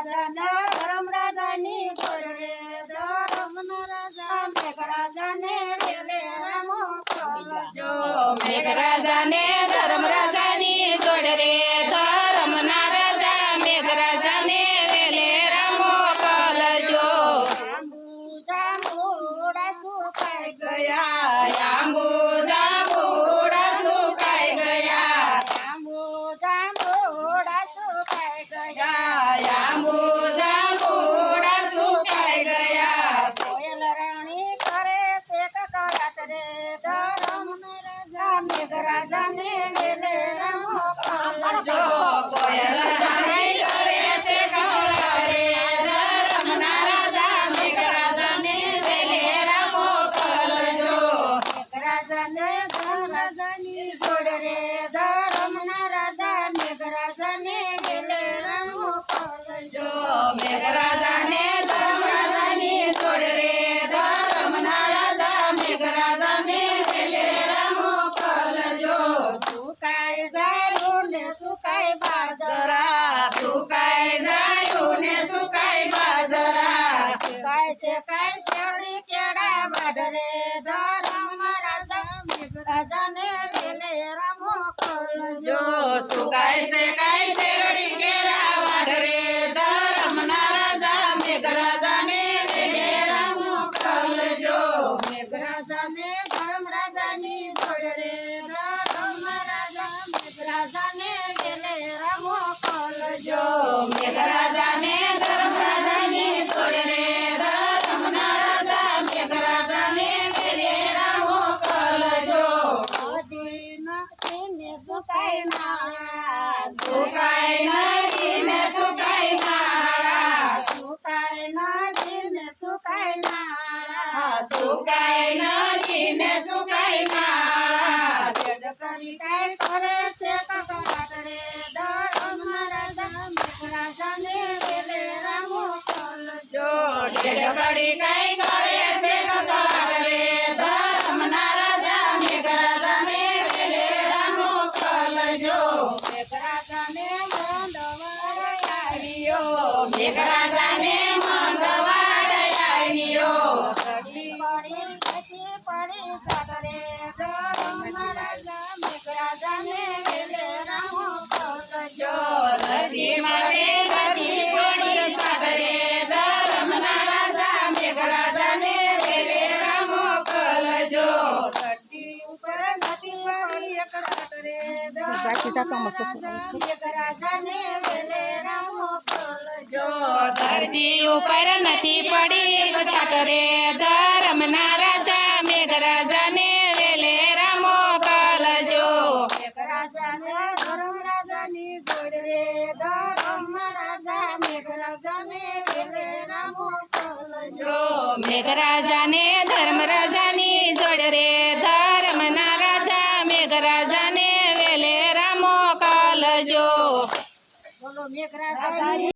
મેઘરાજાને ધર્મરાજાની જોડ રે ધર્મના રાજા મેઘરાજાને વેલે રામો કલજો મેઘરાજાને ધર્મરાજાની જોડ રે ધર્મના રાજા મેઘરાજાને વેલે રામો કલજો જાંબુડા સુકાઈ ગયા જાંબુડા સુકાઈ ગયા જાંબુડા સુકાઈ ગયા જાંબુડા સુકાઈ ગયા કોયલ રાણી કરે છે કકળાટ રે ધર્મના રાજા મેઘરાજાને વેલે રામો કલજો કોયલ રાણી કરે છે કકળાટ રે ધર્મના રાજા મેઘરાજાને વેલે રામો કલજો મેઘરાજાને ધર્મરાજાની જોડ રે ધર્મના રાજા મેઘરાજાને વેલે રામો કલજો મેઘરાજાને ધર્મરાજાની જોડ રે ધર્મના રાજા મેઘરાજાને વેલે રામો કલજો સુકાઈ જાયું ને સુકાઈ બાજરા સુકાઈ જાયું ને સુકાઈ બાજરા સુકાઈ શેકાઈ શેરડી કેળા વાઢ રે ધર્મના રાજા મેઘરાજાને વેલે રામો કલજો સુકાઈ શેકાઈ શેરડી કેરા વાઢ રે ધર્મના રાજા મેઘરાજાને વેલે રામો કલજો મેઘરાજાને ધર્મરાજાની જોડ રે ધર્મના રાજા મેઘરાજાને વેલે રામો કલજો મેઘરાજાને ધર્મરાજાની જોડ રે ધર્મના રાજા મેઘરાજાને વેલે રામો કલજો નદી ને સુકાઈ નાળા સુકાઈ નદી ને સુકાઈ નાળા સુકાઈ નદી ને સુકાઈ નાળા સુકાઈ નદી ને સુકાઈ નાળા જડ કરી કાઈ કરે છે કકળાટ રે ધર્મના રાજા મેઘરાજાને વેલે રામો કલજો ઢેઢકડી કઈ કરે છે કકળાટ રે ધર્મના રાજા મેઘરાજાને વેલે રામો કલજો મેઘરાજાને મંદવાડ આવ્યો મેઘરાજાને મંદવાડ આવ્યો ધરતી પડી સાગરે ધર્મના રાજા મેઘરાજાને વેલે રામો કલજો ધરતી માટે ધરતી પડી સાગરે ધર્મના રાજા મેઘરાજાને વેલે રામો કલજો ધરતી ઉપર નથી પડી એક રાત રે મેઘરાજાને વેલે રામો કલજો ધરતી ઉપર નથી પડી સાટ રે ધર્મના રાજા મેઘરાજાને વેલે રામો કલજો મેઘરાજાને ધર્મરાજાની જોડ રે ધર્મના રાજા મેઘરાજાને વેલે રામો કલજો મેઘરાજાને ધર્મરાજાની જોડ રે ધર્મના રાજા મેઘરાજાને વેલે રામો કલજો બોલો મેઘરાજાની